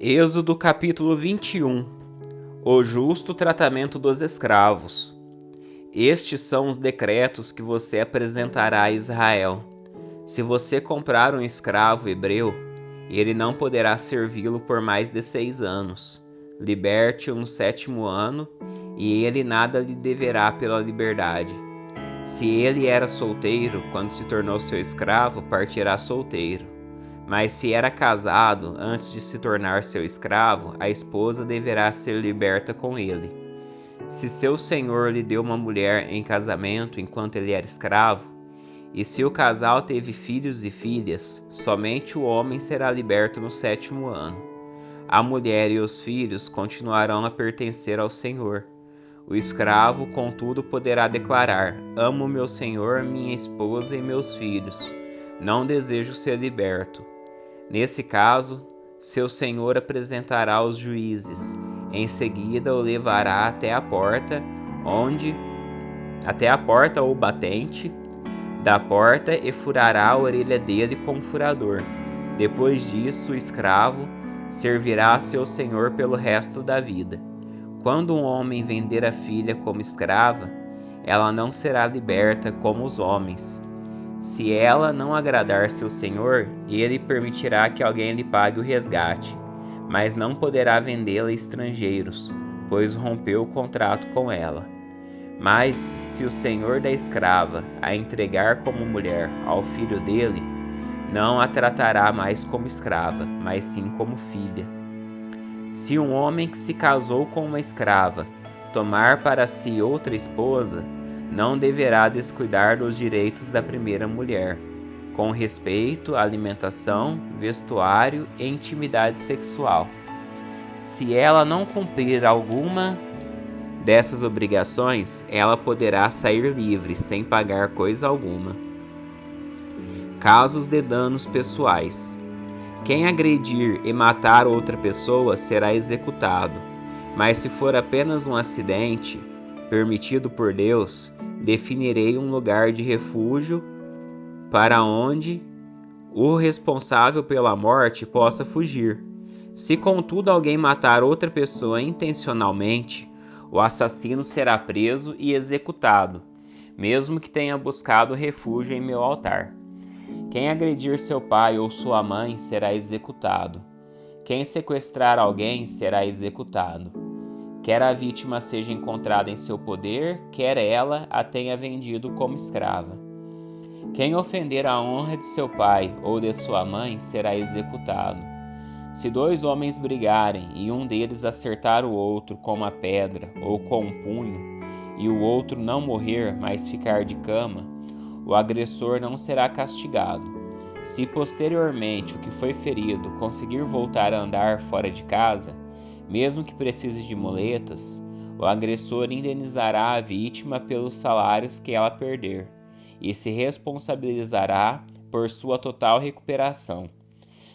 Êxodo capítulo 21. O justo tratamento dos escravos. Estes são os decretos que você apresentará a Israel. Se você comprar um escravo hebreu, ele não poderá servi-lo por mais de 6 anos. Liberte-o no 7º ano, e ele nada lhe deverá pela liberdade. Se ele era solteiro, quando se tornou seu escravo, partirá solteiro. Mas se era casado, antes de se tornar seu escravo, a esposa deverá ser liberta com ele. Se seu senhor lhe deu uma mulher em casamento enquanto ele era escravo, e se o casal teve filhos e filhas, somente o homem será liberto no 7º ano. A mulher e os filhos continuarão a pertencer ao senhor. O escravo, contudo, poderá declarar: amo meu senhor, minha esposa e meus filhos. Não desejo ser liberto. Nesse caso, seu senhor apresentará aos juízes. Em seguida, o levará até a porta ou batente da porta e furará a orelha dele com um furador. Depois disso, o escravo servirá a seu senhor pelo resto da vida. Quando um homem vender a filha como escrava, ela não será liberta como os homens. Se ela não agradar seu senhor, ele permitirá que alguém lhe pague o resgate, mas não poderá vendê-la a estrangeiros, pois rompeu o contrato com ela. Mas se o senhor da escrava a entregar como mulher ao filho dele, não a tratará mais como escrava, mas sim como filha. Se um homem que se casou com uma escrava tomar para si outra esposa, não deverá descuidar dos direitos da primeira mulher, com respeito à alimentação, vestuário e intimidade sexual. Se ela não cumprir alguma dessas obrigações, ela poderá sair livre, sem pagar coisa alguma. Casos de danos pessoais. Quem agredir e matar outra pessoa será executado, mas se for apenas um acidente, permitido por Deus, definirei um lugar de refúgio para onde o responsável pela morte possa fugir. Se, contudo, alguém matar outra pessoa intencionalmente, o assassino será preso e executado, mesmo que tenha buscado refúgio em meu altar. Quem agredir seu pai ou sua mãe será executado. Quem sequestrar alguém será executado. Quer a vítima seja encontrada em seu poder, quer ela a tenha vendido como escrava. Quem ofender a honra de seu pai ou de sua mãe será executado. Se 2 homens brigarem e um deles acertar o outro com uma pedra ou com um punho, e o outro não morrer, mas ficar de cama, o agressor não será castigado. Se posteriormente o que foi ferido conseguir voltar a andar fora de casa, mesmo que precise de muletas, o agressor indenizará a vítima pelos salários que ela perder e se responsabilizará por sua total recuperação.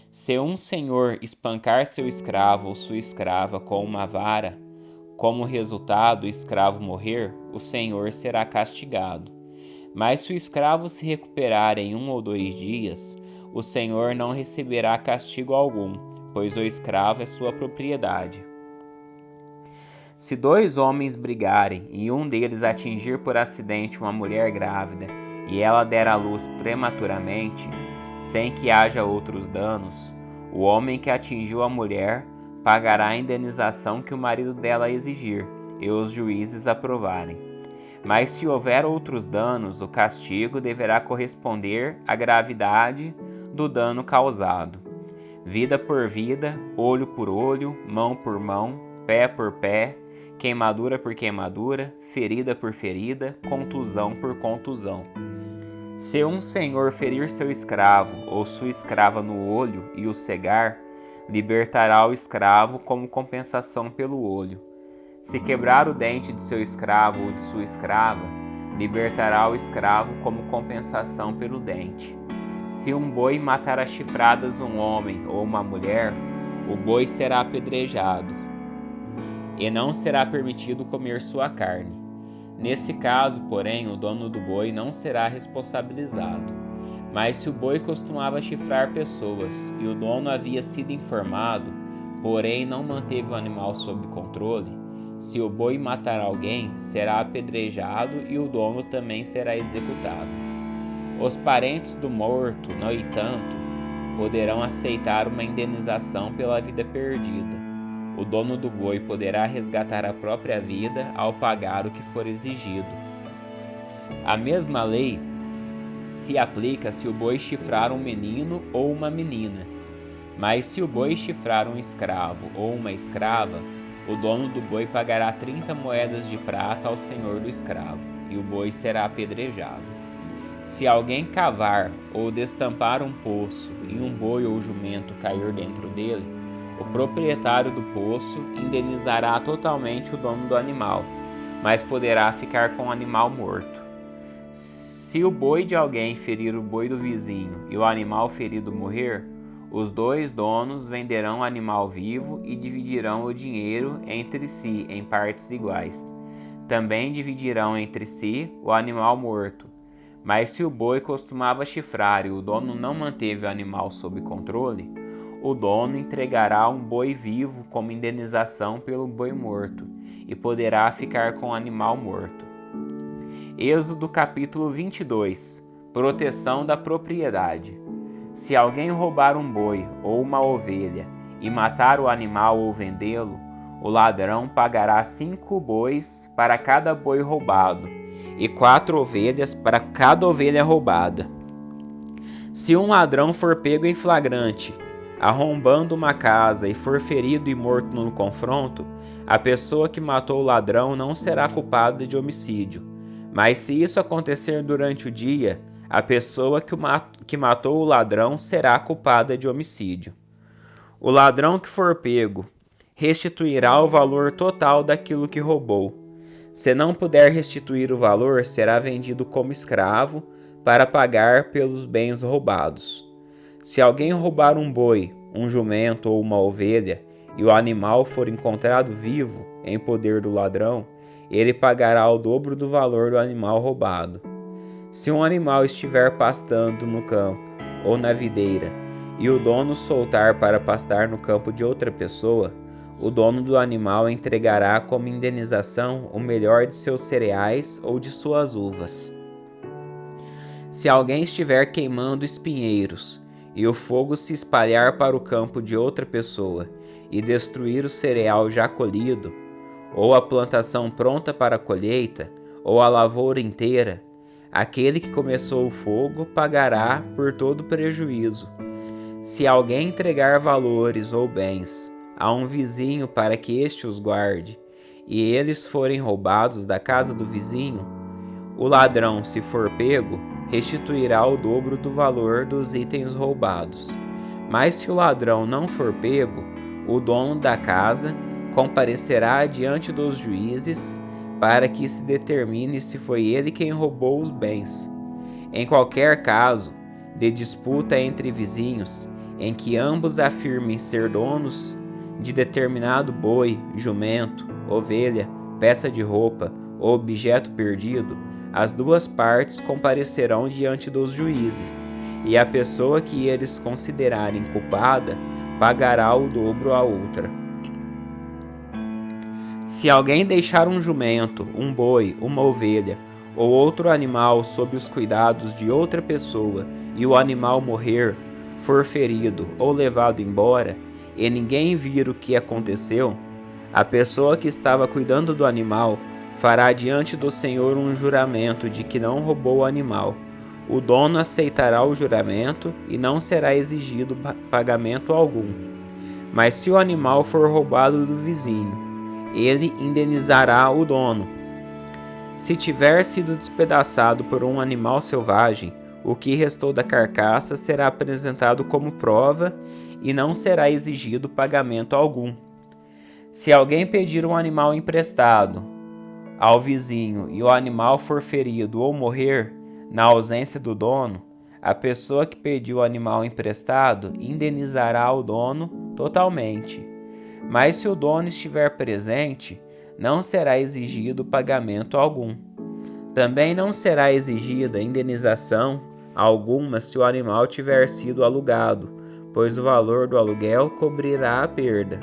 Se um senhor espancar seu escravo ou sua escrava com uma vara, como resultado o escravo morrer, o senhor será castigado. Mas se o escravo se recuperar em 1 ou 2 dias, o senhor não receberá castigo algum, pois o escravo é sua propriedade. Se 2 homens brigarem e um deles atingir por acidente uma mulher grávida e ela der à luz prematuramente, sem que haja outros danos, o homem que atingiu a mulher pagará a indenização que o marido dela exigir e os juízes aprovarem. Mas se houver outros danos, o castigo deverá corresponder à gravidade do dano causado. Vida por vida, olho por olho, mão por mão, pé por pé, queimadura por queimadura, ferida por ferida, contusão por contusão. Se um senhor ferir seu escravo ou sua escrava no olho e o cegar, libertará o escravo como compensação pelo olho. Se quebrar o dente de seu escravo ou de sua escrava, libertará o escravo como compensação pelo dente. Se um boi matar a chifradas um homem ou uma mulher, o boi será apedrejado, e não será permitido comer sua carne. Nesse caso, porém, o dono do boi não será responsabilizado. Mas se o boi costumava chifrar pessoas e o dono havia sido informado, porém não manteve o animal sob controle, se o boi matar alguém, será apedrejado e o dono também será executado. Os parentes do morto, no entanto, poderão aceitar uma indenização pela vida perdida. O dono do boi poderá resgatar a própria vida ao pagar o que for exigido. A mesma lei se aplica se o boi chifrar um menino ou uma menina. Mas se o boi chifrar um escravo ou uma escrava, o dono do boi pagará 30 moedas de prata ao senhor do escravo, e o boi será apedrejado. Se alguém cavar ou destampar um poço e um boi ou jumento cair dentro dele, o proprietário do poço indenizará totalmente o dono do animal, mas poderá ficar com o animal morto. Se o boi de alguém ferir o boi do vizinho e o animal ferido morrer, os dois donos venderão o animal vivo e dividirão o dinheiro entre si em partes iguais. Também dividirão entre si o animal morto. Mas se o boi costumava chifrar e o dono não manteve o animal sob controle, o dono entregará um boi vivo como indenização pelo boi morto e poderá ficar com o animal morto. Êxodo capítulo 22. Proteção da propriedade. Se alguém roubar um boi ou uma ovelha e matar o animal ou vendê-lo, o ladrão pagará 5 bois para cada boi roubado e 4 ovelhas para cada ovelha roubada. Se um ladrão for pego em flagrante, arrombando uma casa e for ferido e morto no confronto, a pessoa que matou o ladrão não será culpada de homicídio. Mas se isso acontecer durante o dia, a pessoa que matou o ladrão será culpada de homicídio. O ladrão que for pego restituirá o valor total daquilo que roubou. Se não puder restituir o valor, será vendido como escravo para pagar pelos bens roubados. Se alguém roubar um boi, um jumento ou uma ovelha, e o animal for encontrado vivo em poder do ladrão, ele pagará o dobro do valor do animal roubado. Se um animal estiver pastando no campo ou na videira, e o dono soltar para pastar no campo de outra pessoa, o dono do animal entregará como indenização o melhor de seus cereais ou de suas uvas. Se alguém estiver queimando espinheiros, e o fogo se espalhar para o campo de outra pessoa, e destruir o cereal já colhido, ou a plantação pronta para a colheita, ou a lavoura inteira, aquele que começou o fogo pagará por todo o prejuízo. Se alguém entregar valores ou bens a um vizinho para que este os guarde, e eles forem roubados da casa do vizinho, o ladrão, se for pego, restituirá o dobro do valor dos itens roubados. Mas se o ladrão não for pego, o dono da casa comparecerá diante dos juízes para que se determine se foi ele quem roubou os bens. Em qualquer caso de disputa entre vizinhos, em que ambos afirmem ser donos de determinado boi, jumento, ovelha, peça de roupa ou objeto perdido, as duas partes comparecerão diante dos juízes, e a pessoa que eles considerarem culpada pagará o dobro à outra. Se alguém deixar um jumento, um boi, uma ovelha ou outro animal sob os cuidados de outra pessoa e o animal morrer, for ferido ou levado embora, e ninguém vir o que aconteceu, a pessoa que estava cuidando do animal fará diante do Senhor um juramento de que não roubou o animal. O dono aceitará o juramento e não será exigido pagamento algum. Mas se o animal for roubado do vizinho, ele indenizará o dono. Se tiver sido despedaçado por um animal selvagem, o que restou da carcaça será apresentado como prova e não será exigido pagamento algum. Se alguém pedir um animal emprestado ao vizinho e o animal for ferido ou morrer, na ausência do dono, a pessoa que pediu o animal emprestado indenizará o dono totalmente. Mas se o dono estiver presente, não será exigido pagamento algum. Também não será exigida indenização alguma se o animal tiver sido alugado, pois o valor do aluguel cobrirá a perda.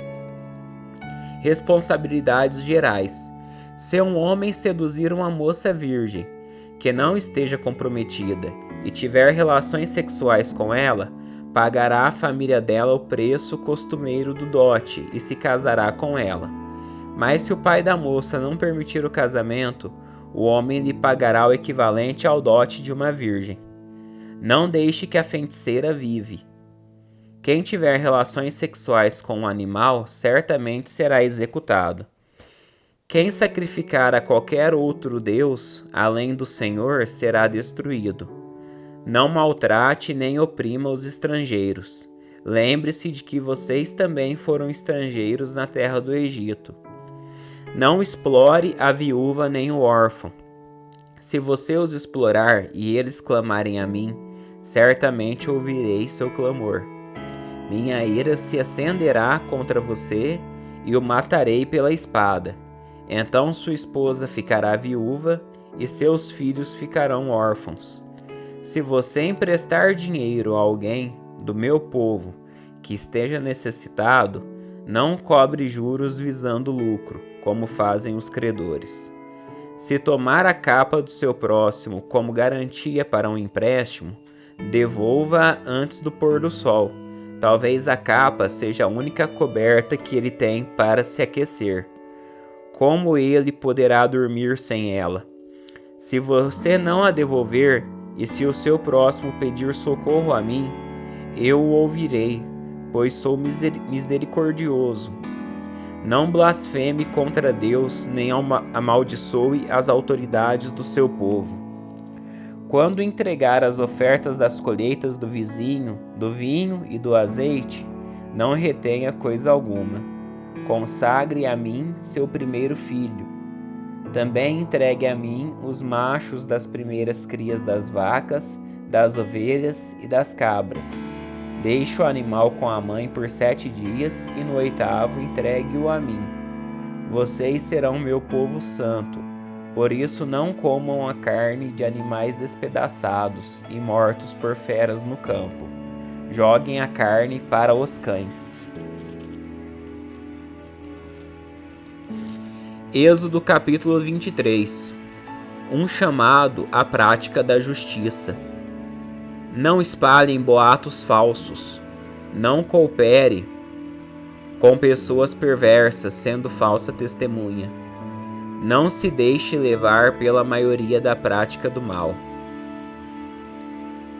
responsabilidades gerais. Se um homem seduzir uma moça virgem, que não esteja comprometida, e tiver relações sexuais com ela, pagará à família dela o preço costumeiro do dote e se casará com ela. Mas se o pai da moça não permitir o casamento, o homem lhe pagará o equivalente ao dote de uma virgem. Não deixe que a feiticeira vive. Quem tiver relações sexuais com um animal, certamente será executado. Quem sacrificar a qualquer outro deus, além do Senhor, será destruído. Não maltrate nem oprima os estrangeiros. Lembre-se de que vocês também foram estrangeiros na terra do Egito. Não explore a viúva nem o órfão. Se você os explorar e eles clamarem a mim, certamente ouvirei seu clamor. Minha ira se acenderá contra você e o matarei pela espada. Então sua esposa ficará viúva e seus filhos ficarão órfãos. Se você emprestar dinheiro a alguém do meu povo que esteja necessitado, não cobre juros visando lucro, como fazem os credores. Se tomar a capa do seu próximo como garantia para um empréstimo, devolva-a antes do pôr do sol. Talvez a capa seja a única coberta que ele tem para se aquecer. Como ele poderá dormir sem ela? Se você não a devolver, e se o seu próximo pedir socorro a mim, eu o ouvirei, pois sou misericordioso. Não blasfeme contra Deus, nem amaldiçoe as autoridades do seu povo. Quando entregar as ofertas das colheitas do vizinho, do vinho e do azeite, não retenha coisa alguma. Consagre a mim seu primeiro filho. Também entregue a mim os machos das primeiras crias das vacas, das ovelhas e das cabras. Deixe o animal com a mãe por 7 dias e no 8º entregue-o a mim. Vocês serão meu povo santo, por isso não comam a carne de animais despedaçados e mortos por feras no campo. Joguem a carne para os cães. Êxodo capítulo 23. Um chamado à prática da justiça. Não espalhem boatos falsos. Não coopere com pessoas perversas, sendo falsa testemunha. Não se deixe levar pela maioria da prática do mal.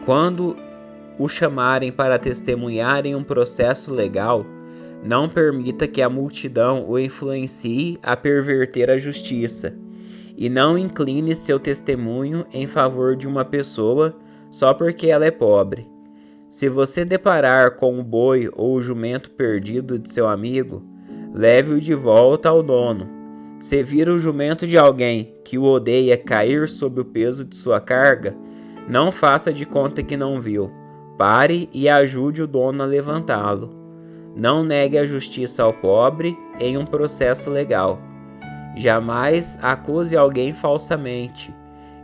Quando o chamarem para testemunhar em um processo legal, não permita que a multidão o influencie a perverter a justiça, e não incline seu testemunho em favor de uma pessoa só porque ela é pobre. Se você deparar com o boi ou o jumento perdido de seu amigo, leve-o de volta ao dono. Se vir o jumento de alguém que o odeia cair sob o peso de sua carga, não faça de conta que não viu. Pare e ajude o dono a levantá-lo. Não negue a justiça ao pobre em um processo legal. Jamais acuse alguém falsamente.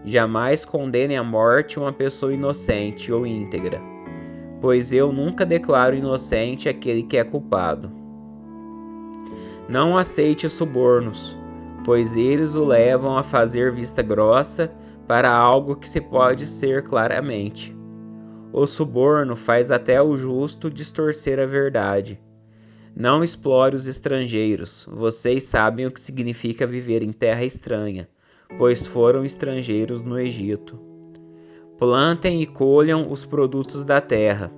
Jamais condene à morte uma pessoa inocente ou íntegra, pois eu nunca declaro inocente aquele que é culpado. Não aceite subornos, pois eles o levam a fazer vista grossa para algo que se pode ser claramente. O suborno faz até o justo distorcer a verdade. Não explore os estrangeiros. Vocês sabem o que significa viver em terra estranha, pois foram estrangeiros no Egito. Plantem e colham os produtos da terra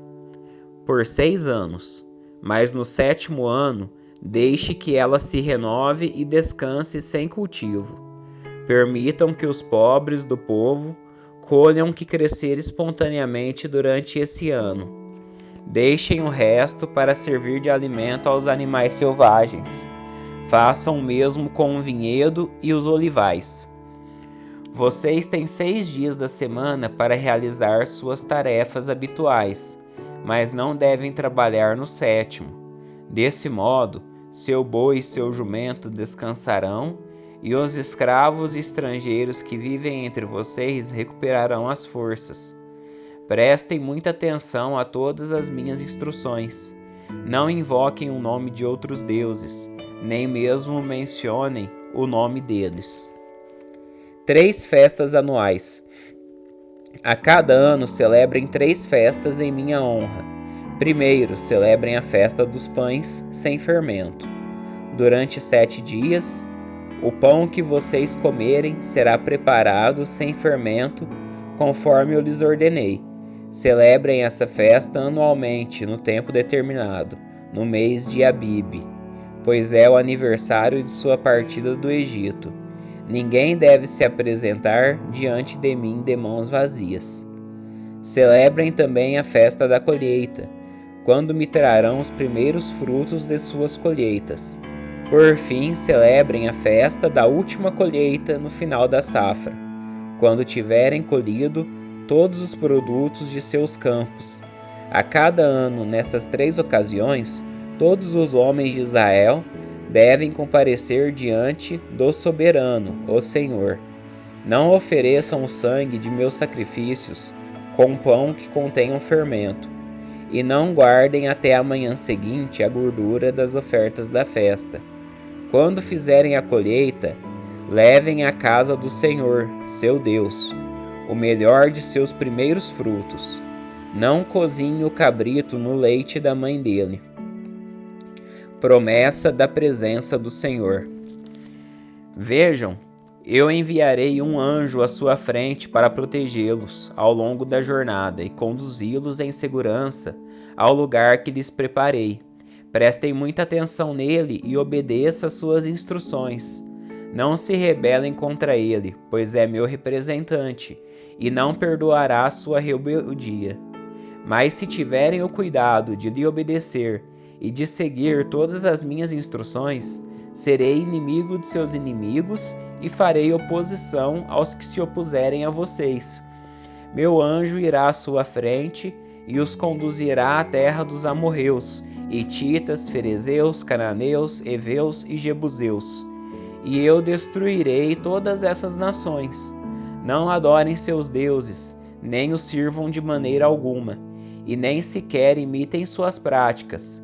por 6 anos, mas no 7º ano deixe que ela se renove e descanse sem cultivo. Permitam que os pobres do povo colham o que crescer espontaneamente durante esse ano. Deixem o resto para servir de alimento aos animais selvagens. Façam o mesmo com o vinhedo e os olivais. Vocês têm 6 dias da semana para realizar suas tarefas habituais, mas não devem trabalhar no 7º. Desse modo, seu boi e seu jumento descansarão, e os escravos e estrangeiros que vivem entre vocês recuperarão as forças. Prestem muita atenção a todas as minhas instruções. Não invoquem o nome de outros deuses, nem mesmo mencionem o nome deles. 3 festas anuais. A cada ano celebrem 3 festas em minha honra. Primeiro, celebrem a festa dos pães sem fermento. Durante 7 dias, o pão que vocês comerem será preparado sem fermento, conforme eu lhes ordenei. Celebrem essa festa anualmente, no tempo determinado, no mês de Abibe, pois é o aniversário de sua partida do Egito. Ninguém deve se apresentar diante de mim de mãos vazias. Celebrem também a festa da colheita, quando me trarão os primeiros frutos de suas colheitas. Por fim, celebrem a festa da última colheita no final da safra, quando tiverem colhido todos os produtos de seus campos. A cada ano, nessas 3 ocasiões, todos os homens de Israel devem comparecer diante do soberano, o Senhor. Não ofereçam o sangue de meus sacrifícios com pão que contenham fermento, e não guardem até a manhã seguinte a gordura das ofertas da festa. Quando fizerem a colheita, levem à casa do Senhor, seu Deus, o melhor de seus primeiros frutos. Não cozinhe o cabrito no leite da mãe dele. Promessa da presença do Senhor. Vejam, eu enviarei um anjo à sua frente para protegê-los ao longo da jornada e conduzi-los em segurança ao lugar que lhes preparei. Prestem muita atenção nele e obedeçam às suas instruções. Não se rebelem contra ele, pois é meu representante, e não perdoará sua rebeldia. Mas se tiverem o cuidado de lhe obedecer e de seguir todas as minhas instruções, serei inimigo de seus inimigos e farei oposição aos que se opuserem a vocês. Meu anjo irá à sua frente e os conduzirá à terra dos amorreus, hititas, ferezeus, cananeus, heveus e jebuseus. E eu destruirei todas essas nações. Não adorem seus deuses, nem os sirvam de maneira alguma, e nem sequer imitem suas práticas.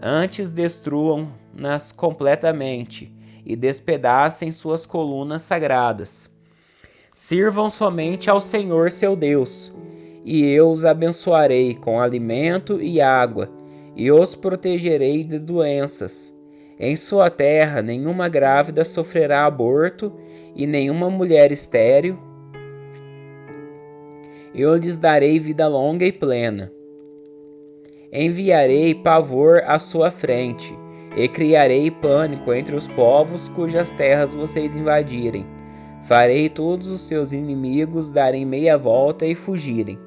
Antes destruam-nas completamente e despedacem suas colunas sagradas. Sirvam somente ao Senhor seu Deus, e eu os abençoarei com alimento e água, e os protegerei de doenças. Em sua terra nenhuma grávida sofrerá aborto, e nenhuma mulher estéril. Eu lhes darei vida longa e plena. Enviarei pavor à sua frente, e criarei pânico entre os povos cujas terras vocês invadirem. Farei todos os seus inimigos darem meia volta e fugirem.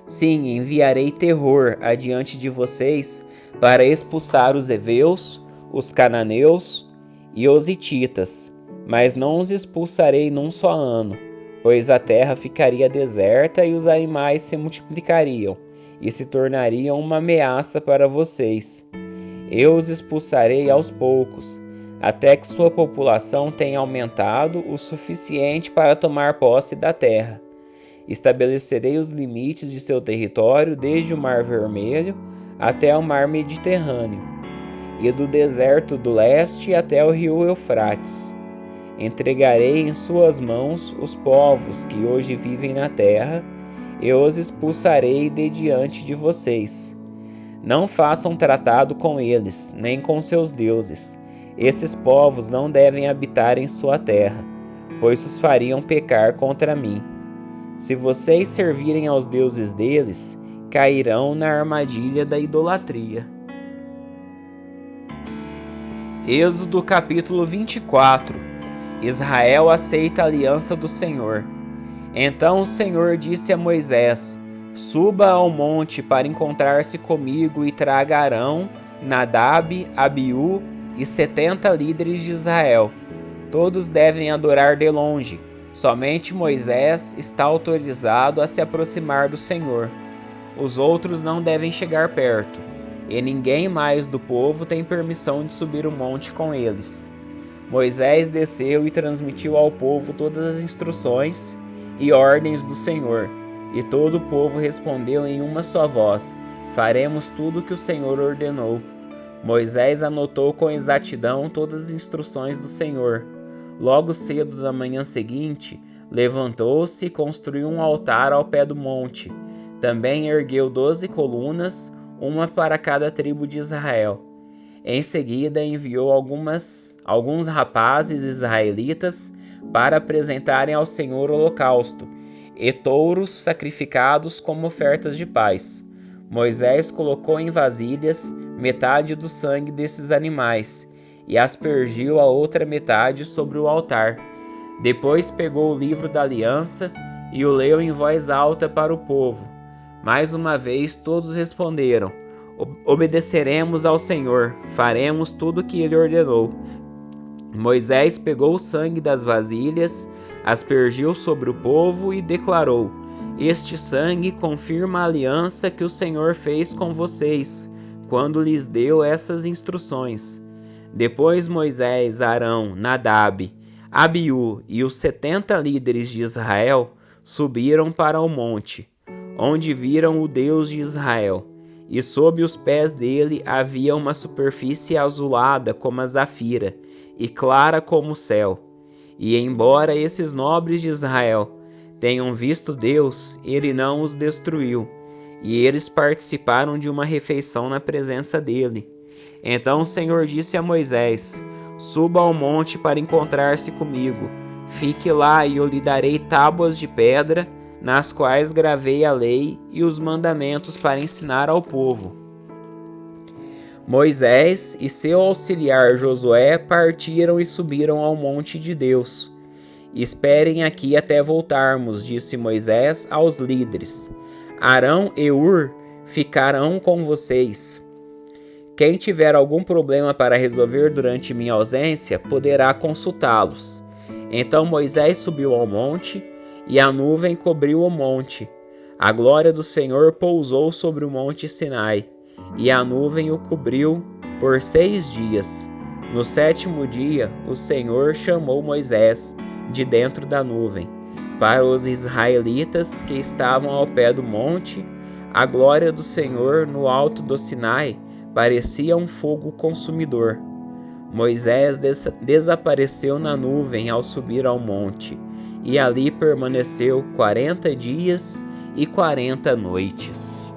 Sim, enviarei terror adiante de vocês para expulsar os heveus, os cananeus e os hititas, mas não os expulsarei num só ano, pois a terra ficaria deserta e os animais se multiplicariam e se tornariam uma ameaça para vocês. Eu os expulsarei aos poucos, até que sua população tenha aumentado o suficiente para tomar posse da terra. Estabelecerei os limites de seu território desde o Mar Vermelho até o Mar Mediterrâneo, e do deserto do leste até o rio Eufrates. Entregarei em suas mãos os povos que hoje vivem na terra, e os expulsarei de diante de vocês. Não façam tratado com eles, nem com seus deuses. Esses povos não devem habitar em sua terra, pois os fariam pecar contra mim. Se vocês servirem aos deuses deles, cairão na armadilha da idolatria. Êxodo capítulo 24. Israel aceita a aliança do Senhor. Então o Senhor disse a Moisés: Suba ao monte para encontrar-se comigo e traga Arão, Nadab, Abiú e 70 líderes de Israel. Todos devem adorar de longe. Somente Moisés está autorizado a se aproximar do Senhor. Os outros não devem chegar perto, e ninguém mais do povo tem permissão de subir o monte com eles. Moisés desceu e transmitiu ao povo todas as instruções e ordens do Senhor, e todo o povo respondeu em uma só voz: Faremos tudo o que o Senhor ordenou. Moisés anotou com exatidão todas as instruções do Senhor. Logo cedo da manhã seguinte, levantou-se e construiu um altar ao pé do monte. Também ergueu 12 colunas, uma para cada tribo de Israel. Em seguida, enviou alguns rapazes israelitas para apresentarem ao Senhor holocausto e touros sacrificados como ofertas de paz. Moisés colocou em vasilhas metade do sangue desses animais e aspergiu a outra metade sobre o altar. Depois pegou o livro da aliança e o leu em voz alta para o povo. Mais uma vez todos responderam: obedeceremos ao Senhor, faremos tudo o que ele ordenou. Moisés pegou o sangue das vasilhas, aspergiu sobre o povo e declarou: este sangue confirma a aliança que o Senhor fez com vocês, quando lhes deu essas instruções. Depois Moisés, Arão, Nadab, Abiú e os 70 líderes de Israel subiram para o monte, onde viram o Deus de Israel, e sob os pés dele havia uma superfície azulada como a zafira e clara como o céu. E embora esses nobres de Israel tenham visto Deus, ele não os destruiu, e eles participaram de uma refeição na presença dele. Então o Senhor disse a Moisés: suba ao monte para encontrar-se comigo. Fique lá e eu lhe darei tábuas de pedra, nas quais gravei a lei e os mandamentos para ensinar ao povo. Moisés e seu auxiliar Josué partiram e subiram ao monte de Deus. Esperem aqui até voltarmos, disse Moisés aos líderes. Arão e Hur ficarão com vocês. Quem tiver algum problema para resolver durante minha ausência, poderá consultá-los. Então Moisés subiu ao monte, e a nuvem cobriu o monte. A glória do Senhor pousou sobre o monte Sinai, e a nuvem o cobriu por 6 dias. No 7º dia, o Senhor chamou Moisés de dentro da nuvem. Para os israelitas que estavam ao pé do monte, a glória do Senhor no alto do Sinai parecia um fogo consumidor. Moisés desapareceu na nuvem ao subir ao monte, e ali permaneceu 40 dias e 40 noites.